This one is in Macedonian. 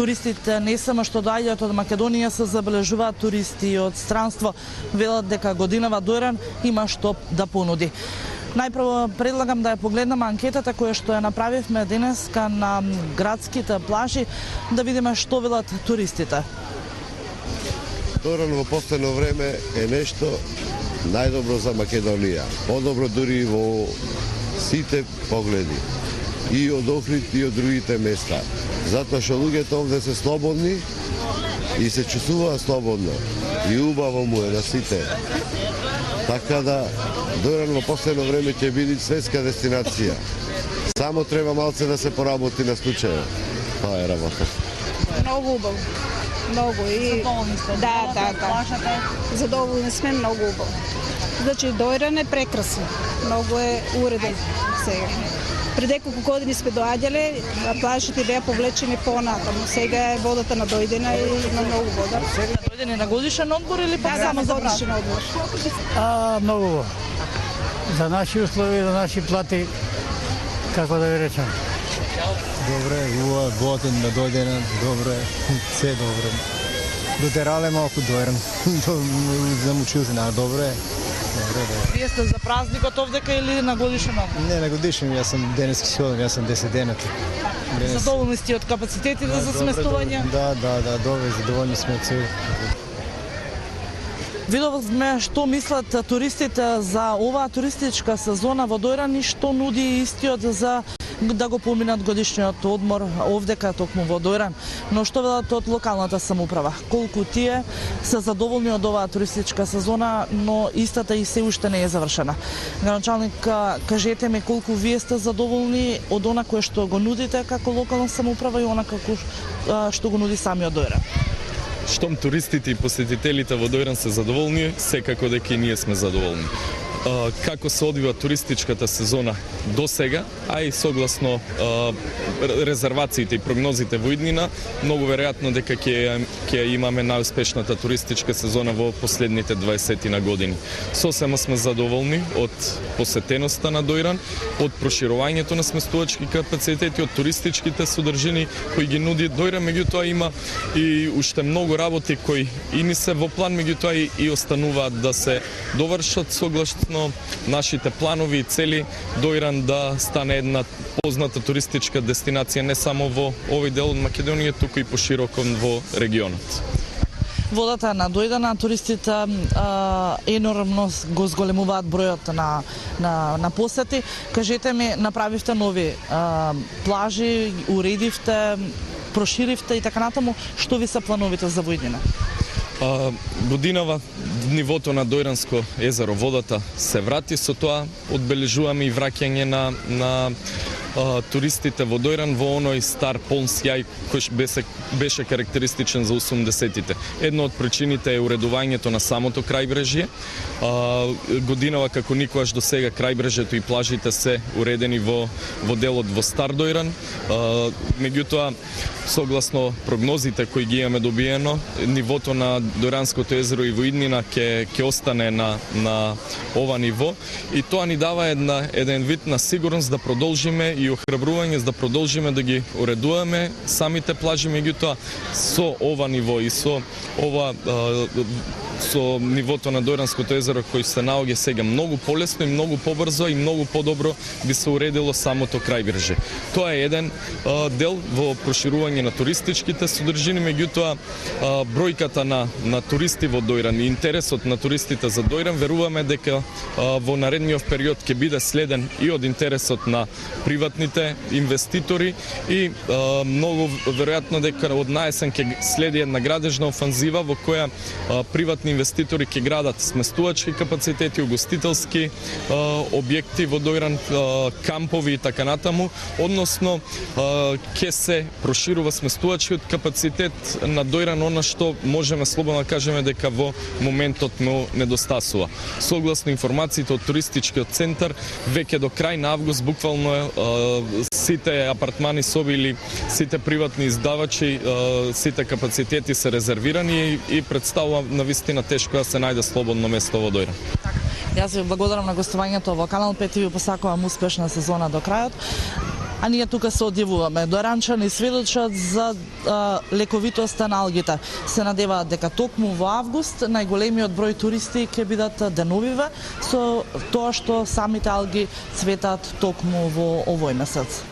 Туристите не само што доаѓаат од Македонија, се забележуваат туристи од странство, велат дека годинава Дојран има што да понуди. Најпрво предлагам да ја погледнеме анкетата која што ја направивме денеска на градските плажи, да видиме што велат туристите. Дојран во последно време е нешто најдобро за Македонија. Подобро дури во сите погледи. И од Охрид и од другите места. Затоа што луѓето овде се слободни и се чувствуваат слободно. И убаво му е на сите. Така да Дојран во последно време ќе биде светска дестинација. Само треба малце да се поработи на случајот. Тоа е работа. Многу убаво. Многу и да. Задоволни сме, многу убаво. Значи Дојран е прекрасен. Многу е уреден сега. Пред неколку години сме доаѓале, плажите беа повлечени понатаму. Сега е водата надојдена и има многу вода. Дојдени на годишен одмор или пак само за годишен одмор? Многу. За наши услови, за наши плати, како да ви речам. Добре, водата надојдена, добре, се добре. Дотерале малку Дојран. Замучил се на добре. Вие сте за празникот овдека или на годишен одмор? Не, на годишен, јас сум денески си одам, јас сум 10 денати. Задоволни сте од капацитетите за сместување? Да, добре, задоволни сме од се. Видовме што мислат туристите за оваа туристичка сезона во Дојран и што нуди истиот за да го поминат годишниот одмор овдека токму во Дојран. Но што велат од локалната самоуправа? Колку тие се задоволни од оваа туристичка сезона, но истата и се уште не е завршена. Градоначалник, кажете ми колку вие сте задоволни од она кое што го нудите како локална самоуправа и она како што го нуди самиот Дојран. Штом туристите и посетителите во Дојран се задоволни, секако дека и ние сме задоволни. Како се одвива туристичката сезона до сега, а и согласно резервациите и прогнозите во иднина, многу веројатно дека ќе имаме најуспешната туристичка сезона во последните 20 на години. Сосема сме задоволни од посетеноста на Дојран, од проширувањето на сместувачки капацитети, од туристичките содржини кои ги нуди Дојран, меѓутоа има и уште многу работи кои и ни се во план, меѓутоа и остануваат да се довршат согласно нашите планови и цели Дојран да стане една позната туристичка дестинација не само во овој дел од Македонија, туку и пошироко во регионот. Водата надојдена, туристите енормно го зголемуваат бројот на посети. Кажете ми, направивте нови плажи, уредивте, проширивте и така натаму, што ви се плановите за војдина? Годинава нивото на Дојранско езеро, водата се врати, со тоа одбележуваме и враќање на туристите во Дојран во оној стар полн сјај кој беше карактеристичен за 80-тите. Една од причините е уредувањето на самото крајбрежје. Годинава како никогаш до сега крајбрежјето и плажите се уредени во делот во Стар Дојран. Меѓутоа, согласно прогнозите кои ги имаме добиено, нивото на Дојранското езеро и во иднина ќе остане на ова ниво и тоа ни дава еден вид на сигурност да продолжиме и охрабрување да продолжиме да ги уредуваме самите плажи, меѓутоа со ова ниво и со нивото на Дојранското езеро кој се наоѓа сега многу полесно и многу побрзо и многу подобро би се уредило самото крајбрежје. Тоа е еден дел во проширување на туристичките содржини, меѓутоа бројката на туристи во Дојран и интересот на туристите за Дојран веруваме дека во наредниот период ќе биде следен и од интересот на приватните инвеститори и многу веројатно дека од наесен ќе следи една градежна офанзива во која приватни инвеститори ќе градат сместувачки капацитети, угостителски објекти во Дојран, кампови и така натаму, односно ќе се проширува сместувачкиот капацитет на Дојран, она што можеме слободно да кажеме дека во моментот му недостасува. Согласно информациите од туристичкиот центар, веќе до крај на август буквално сите апартмани, соби или сите приватни издавачи, сите капацитети се резервирани и представува навистина тешко да се најде слободно место во Дојран. Јас ви благодарам на гостувањето во Канал 5 и ви посакувам успешна сезона до крајот. А ние тука се одјавуваме. Дојранчани сведочат за лековитоста на алгите. Се надеваат дека токму во август најголемиот број туристи ќе бидат деновиве со тоа што самите алги цветат токму во овој месец.